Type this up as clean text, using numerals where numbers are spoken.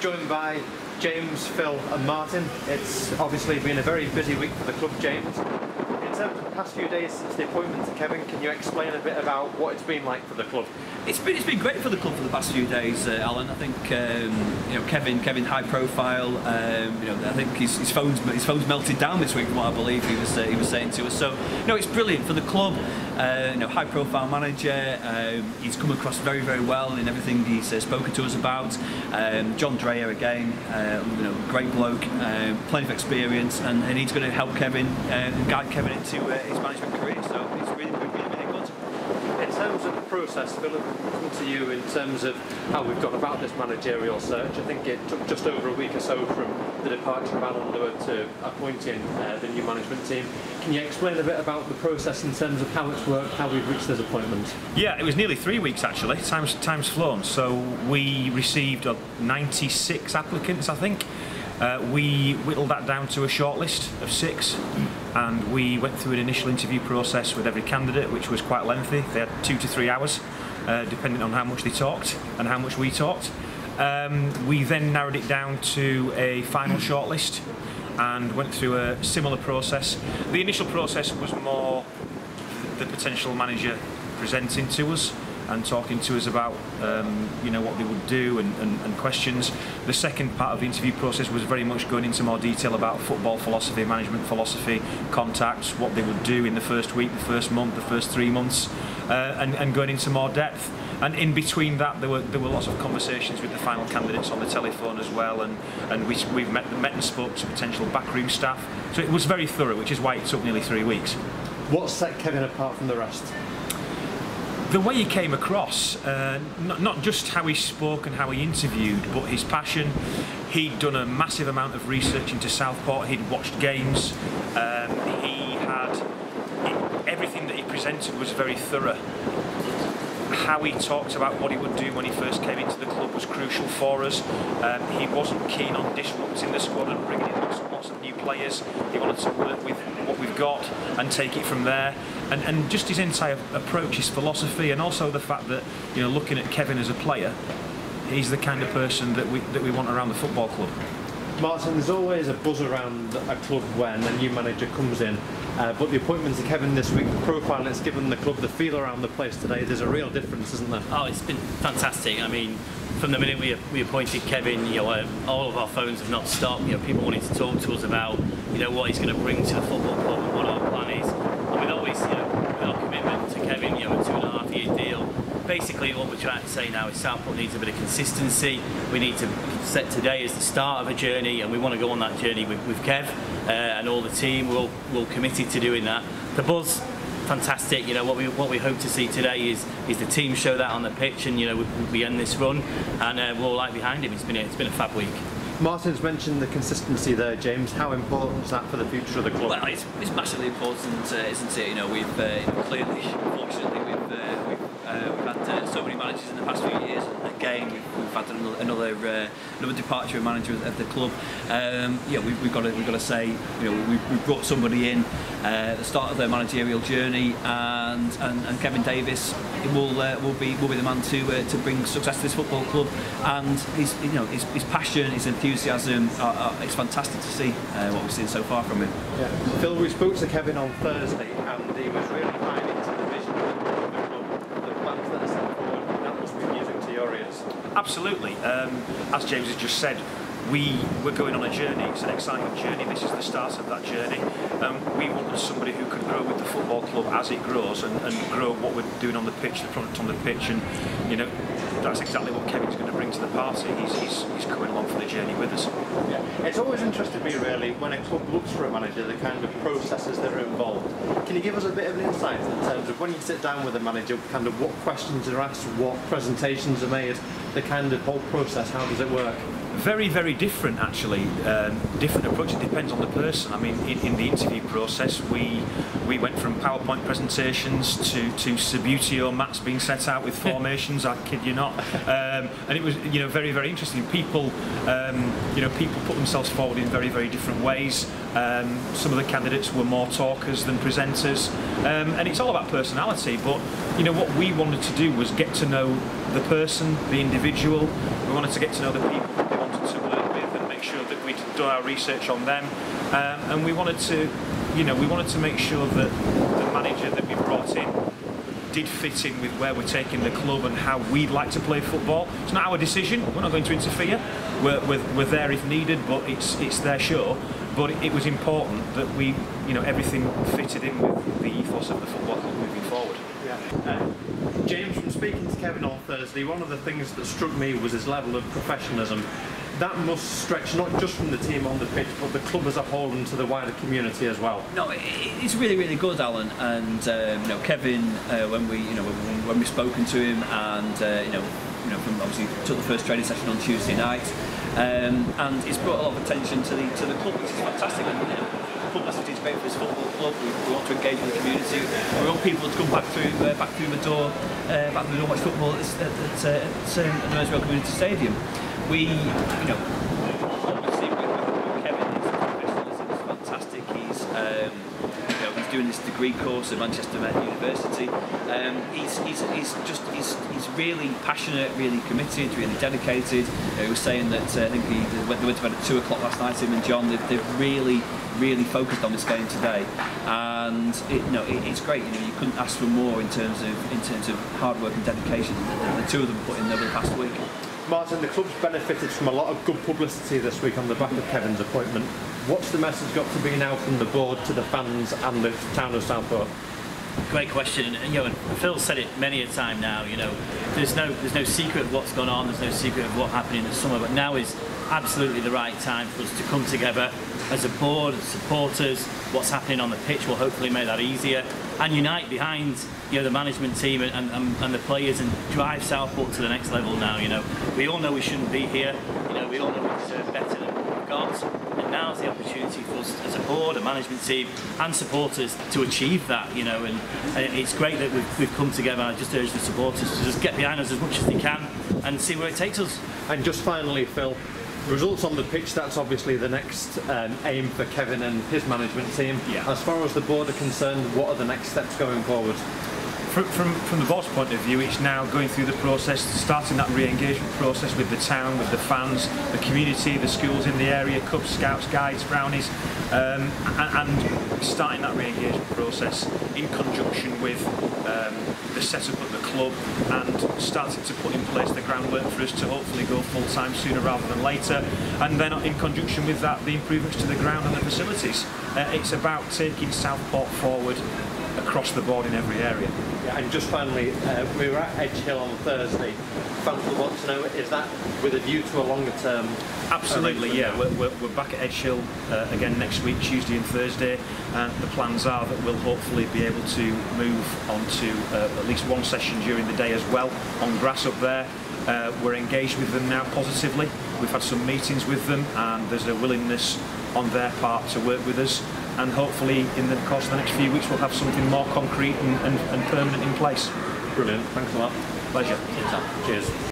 joined by James, Phil and Martin. It's obviously been a very busy week for the club, James. In terms of the past few days since the appointment to Kevin, can you explain a bit about what it's been like for the club? It's been great for the club for the past few days, Alan. I think Kevin high profile. I think his phone's melted down this week from what I believe he was saying to us. So it's brilliant for the club. High profile manager. He's come across very, very well in everything he's spoken to us about. John Dreyer again, great bloke, plenty of experience, and he's going to help Kevin and guide Kevin into his management career. So it's really good. In terms of the process, Phil, come to you in terms of how we've gone about this managerial search. I think it took just over a week or so from the departure of Alan Lewis to appointing the new management team. Can you explain a bit about the process in terms of how it's worked, how we've reached this appointment? Yeah, it was nearly 3 weeks actually. Time's flown. So we received 96 applicants, I think. We whittled that down to a shortlist of 6, and we went through an initial interview process with every candidate, which was quite lengthy. They had 2 to 3 hours, depending on how much they talked and how much we talked. We then narrowed it down to a final shortlist and went through a similar process. The initial process was more the potential manager presenting to us and talking to us about what they would do and questions. The second part of the interview process was very much going into more detail about football philosophy, management philosophy, contacts, what they would do in the first week, the first month, the first 3 months, and going into more depth. And in between that, there were lots of conversations with the final candidates on the telephone as well, and we've met and spoke to potential backroom staff. So it was very thorough, which is why it took nearly 3 weeks. What set Kevin apart from the rest? The way he came across, not just how he spoke and how he interviewed, but his passion. He'd done a massive amount of research into Southport. He'd watched games. Everything that he presented was very thorough. How he talked about what he would do when he first came into the club was crucial for us. He wasn't keen on disrupting the squad and bringing in lots of new players. He wanted to work with what we've got and take it from there. And just his entire approach, his philosophy, and also the fact that looking at Kevin as a player, he's the kind of person that we want around the football club. Martin, there's always a buzz around a club when a new manager comes in, but the appointment to Kevin this week, the profile it's given the club, the feel around the place today, there's a real difference, isn't there? Oh, it's been fantastic. I mean, from the minute we appointed Kevin, all of our phones have not stopped. People wanting to talk to us about what he's going to bring to the football club and what our plan is. And with always with our commitment to Kevin, a 2.5-year deal. Basically, what we're trying to say now is Southport needs a bit of consistency. We need to set today as the start of a journey, and we want to go on that journey with Kev and all the team. We're all committed to doing that. The buzz, fantastic. What we hope to see today is the team show that on the pitch, and we end this run, and we're all like behind him. It's been a fab week. Martin's mentioned the consistency there, James. How important is that for the future of the club? Well, it's massively important, isn't it? We've clearly, unfortunately, we've had so many managers in the past few years. Again, we've had another departure of manager at the club. We've got to say, we've brought somebody in at the start of their managerial journey, and Kevin Davies will be the man to bring success to this football club. And his passion, his enthusiasm, it's fantastic to see what we've seen so far from him. Yeah. Phil, we spoke to Kevin on Thursday, and he was really buying into the vision of the club, the plans that are set forward, and that must be music to your ears. Absolutely. As James has just said, we're going on a journey. It's an exciting journey. This is the start of that journey. We wanted somebody who could grow with the football club as it grows and grow what we're doing on the pitch, the product on the pitch, and that's exactly what Kevin's going to bring to the party. He's coming along for the journey with us. Yeah. It's always interested me really when a club looks for a manager, the kind of processes that are involved. Can you give us a bit of an insight in terms of when you sit down with a manager, kind of what questions are asked, what presentations are made, the kind of whole process, how does it work? Very, very different actually. Different approach. It depends on the person. I mean, in the interview process, we went from PowerPoint presentations to Subutio maps being set out with formations. I kid you not. And it was very, very interesting. People people put themselves forward in very, very different ways. Some of the candidates were more talkers than presenters, and it's all about personality. But what we wanted to do was get to know the person, the individual. We wanted to get to know the people that they wanted to we'd done our research on them, and we wanted to, we wanted to make sure that the manager that we brought in did fit in with where we're taking the club and how we'd like to play football. It's not our decision. We're not going to interfere. We're there if needed, but it's their show. But it was important that we, everything fitted in with the ethos of the football club moving forward. Yeah. James, from speaking to Kevin on Thursday, one of the things that struck me was his level of professionalism. That must stretch not just from the team on the pitch, but the club as a whole and to the wider community as well. No, it's really, really good, Alan. And Kevin, when we've spoken to him, and from obviously took the first training session on Tuesday night, and it's brought a lot of attention to the club, which is fantastic. And, publicity is great for this football club. We want to engage with the community. We want people to come back through the door, and watch football at the Gainsborough Community Stadium. We, obviously with Kevin, his professionalism is fantastic. He's doing this degree course at Manchester University. He's really passionate, really committed, really dedicated. He was saying that I think they went to bed at 2 o'clock last night. Him and John, they've really focused on this game today, and it's great. You couldn't ask for more in terms of hard work and dedication that the two of them put in over the past week. Martyn, the club's benefited from a lot of good publicity this week on the back of Kevin's appointment. What's the message got to be now from the board to the fans and the town of Southport? Great question. And Phil said it many a time now. There's no secret of what's gone on. There's no secret of what happened in the summer. But now is absolutely the right time for us to come together as a board, as supporters. What's happening on the pitch will hopefully make that easier, and unite behind the management team and the players, and drive Southport to the next level now. We all know we shouldn't be here. We all know we deserve better than what we've got, and now's the opportunity for us as a board, a management team and supporters to achieve that. And it's great that we've come together. I just urge the supporters to just get behind us as much as they can and see where it takes us. And just finally, Phil, results on the pitch, that's obviously the next aim for Kevin and his management team. Yeah. As far as the board are concerned, what are the next steps going forward? From the board's point of view, it's now going through the process, starting that re-engagement process with the town, with the fans, the community, the schools in the area, Cubs, Scouts, Guides, Brownies, and starting that re-engagement process in conjunction with the setup of the club, and starting to put in place the groundwork for us to hopefully go full-time sooner rather than later, and then in conjunction with that, the improvements to the ground and the facilities. It's about taking Southport forward across the board in every area. Yeah, and just finally, we were at Edge Hill on Thursday. Fans will want to know, is that with a view to a longer term? Absolutely, yeah. We're back at Edge Hill again next week, Tuesday and Thursday, and the plans are that we'll hopefully be able to move on to at least one session during the day as well, on grass up there. We're engaged with them now positively. We've had some meetings with them, and there's a willingness on their part to work with us, and hopefully in the course of the next few weeks we'll have something more concrete and permanent in place. Brilliant, thanks a lot. Pleasure. Cheers.